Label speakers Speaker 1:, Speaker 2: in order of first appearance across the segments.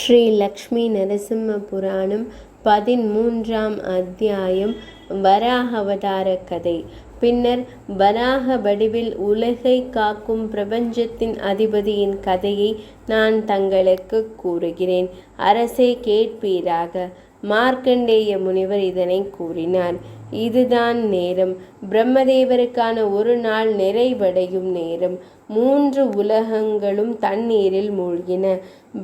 Speaker 1: ஸ்ரீ லக்ஷ்மி நரசிம்ம புராணம் 13ஆம் அத்தியாயம். வராக அவதார கதை. பின்னர் வராக வடிவில் உலகை காக்கும் பிரபஞ்சத்தின் அதிபதியின் கதையை நான் தங்களுக்கு கூறுகிறேன். அரசே கேட்பீராக. மார்க்கண்டேய முனிவர் இதனை கூறினார். இதுதான் நேரம். பிரம்மதேவருக்கான ஒரு நாள் நிறைவடையும் நேரம். 3 உலகங்களும் தண்ணீரில் மூழ்கின.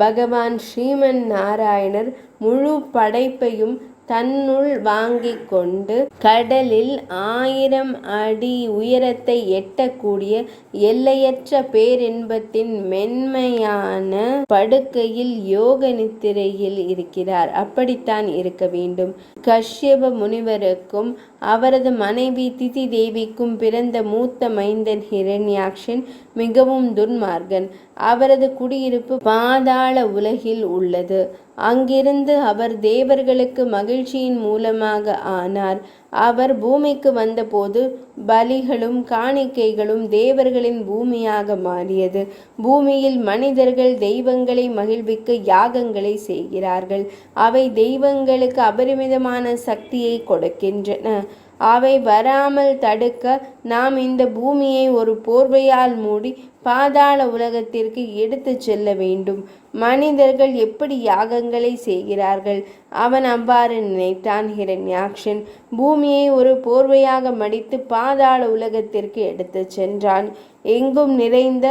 Speaker 1: பகவான் ஸ்ரீமன் நாராயணர் முழு படைப்பையும் தன்னுள் வாங்கிக் கொண்டு கடலில் 1000 அடி உயரத்தை எட்டக்கூடிய எல்லையற்ற பேரின்பத்தின் மென்மையான படுக்கையில் யோக நித்திரையில் இருக்கிறார். அப்படித்தான் இருக்க வேண்டும். கஷ்யப முனிவருக்கும் அவரது மனைவி திதி தேவிக்கும் பிறந்த மூத்த மைந்தன் ஹிரண்யாக்ஷன் மிகவும் துன்மார்க்கன். அவரது குடியிருப்பு பாதாள உலகில் உள்ளது. அங்கிருந்து அவர் தேவர்களுக்கு மகிழ்ச்சியின் மூலமாக ஆனார். அவர் பூமிக்கு வந்தபோது பலிகளும் காணிக்கைகளும் தேவர்களின் பூமியாக மாறியது. பூமியில் மனிதர்கள் தெய்வங்களை மகிழ்விக்க யாகங்களை செய்கிறார்கள். அவை தெய்வங்களுக்கு அபரிமிதமான சக்தியை கொடுக்கின்றன. அவை வராமல் தடுக்க நாம் இந்த பூமியை ஒரு போர்வையால் மூடி பாதாள உலகத்திற்கு எடுத்து செல்ல வேண்டும். மனிதர்கள் எப்படி யாகங்களை செய்கிறார்கள்? அவன் அவ்வாறு நினைத்தான். ஹிரண்யாக்ஷன் பூமியை ஒரு போர்வையாக மடித்து பாதாள உலகத்திற்கு எடுத்து சென்றான். எங்கும் நிறைந்த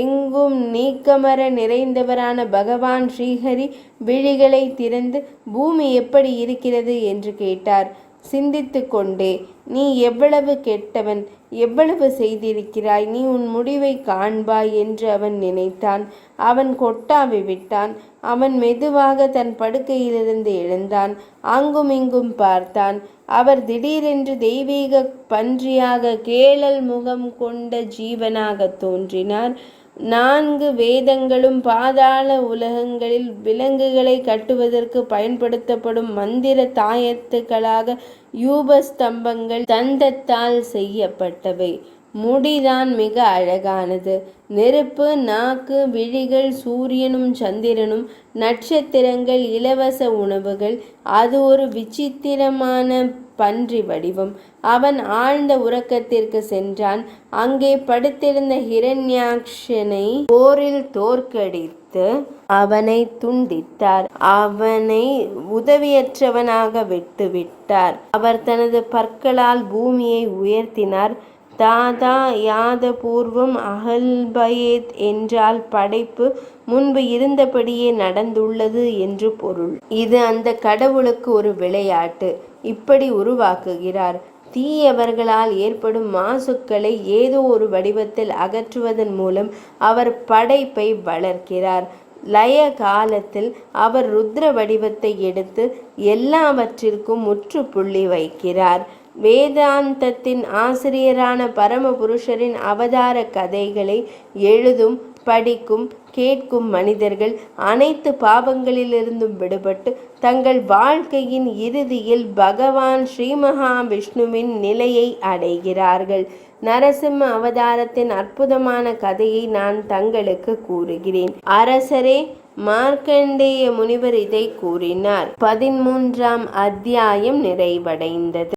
Speaker 1: எங்கும் நீக்கமர நிறைந்தவரான பகவான் ஸ்ரீஹரி விழிகளை திறந்து பூமி எப்படி இருக்கிறது என்று கேட்டார். சிந்தித்து கொண்டே, நீ எவ்வளவு கெட்டவன், எவ்வளவு செய்திருக்கிறாய், நீ உன் முடிவை காண்பாய் என்று அவன் நினைத்தான். அவன் கொட்டாவி விட்டான். அவன் மெதுவாக தன் படுக்கையிலிருந்து எழுந்தான். அங்கும் இங்கும் பார்த்தான். அவர் திடீரென்று தெய்வீக பன்றியாக கேழல் முகம் கொண்ட ஜீவனாக தோன்றினார். 4 வேதங்களும் பாதாள உலகங்களில் விலங்குகளை கட்டுவதற்கு பயன்படுத்தப்படும் மந்திர தாயத்துக்களாக யூபஸ்தம்பங்கள் தந்தத்தால் செய்யப்பட்டவை. முடிதான் மிக அழகானது. நெருப்பு, நாக்கு, விழிகள், சூரியனும் சந்திரனும், நட்சத்திரங்கள், இலவச உணவுகள். அது ஒரு விசித்திரமான பன்றி வடிவம். அவன் ஆழ்ந்த உறக்கத்திற்கு சென்றான். அங்கே படுத்திருந்த ஹிரண்யாக்ஷனை போரில் தோற்கடித்து அவனை துண்டித்தார். அவனை உதவியற்றவனாக விட்டுவிட்டார். அவர் தனது பற்களால் பூமியை உயர்த்தினார். தாதா யாத பூர்வம் அகல்பயேத் என்றால் படைப்பு முன்பு இருந்தபடியே நடந்துள்ளது என்று பொருள். இது அந்த கடவுளுக்கு ஒரு விளையாட்டு. இப்படி உருவாக்குகிறார். தீயவர்களால் ஏற்படும் மாசுக்களை ஏதோ ஒரு வடிவத்தில் அகற்றுவதன் மூலம் அவர் படைப்பை வளர்க்கிறார். லய காலத்தில் அவர் ருத்ர வடிவத்தை எடுத்து எல்லாவற்றிற்கும் முற்றுப்புள்ளி வைக்கிறார். வேதாந்தத்தின் ஆசிரியரான பரமபுருஷரின் அவதார கதைகளை எழுதும், படிக்கும், கேட்கும் மனிதர்கள் அனைத்து பாவங்களிலிருந்தும் விடுபட்டு தங்கள் வாழ்க்கையின் இறுதியில் பகவான் ஸ்ரீ மகாவிஷ்ணுவின் நிலையை அடைகிறார்கள். நரசிம்ம அவதாரத்தின் அற்புதமான கதையை நான் தங்களுக்கு கூறுகிறேன். அரசரே, மார்க்கண்டேய முனிவர் இதை கூறினார். 13ஆம் அத்தியாயம் நிறைவடைந்தது.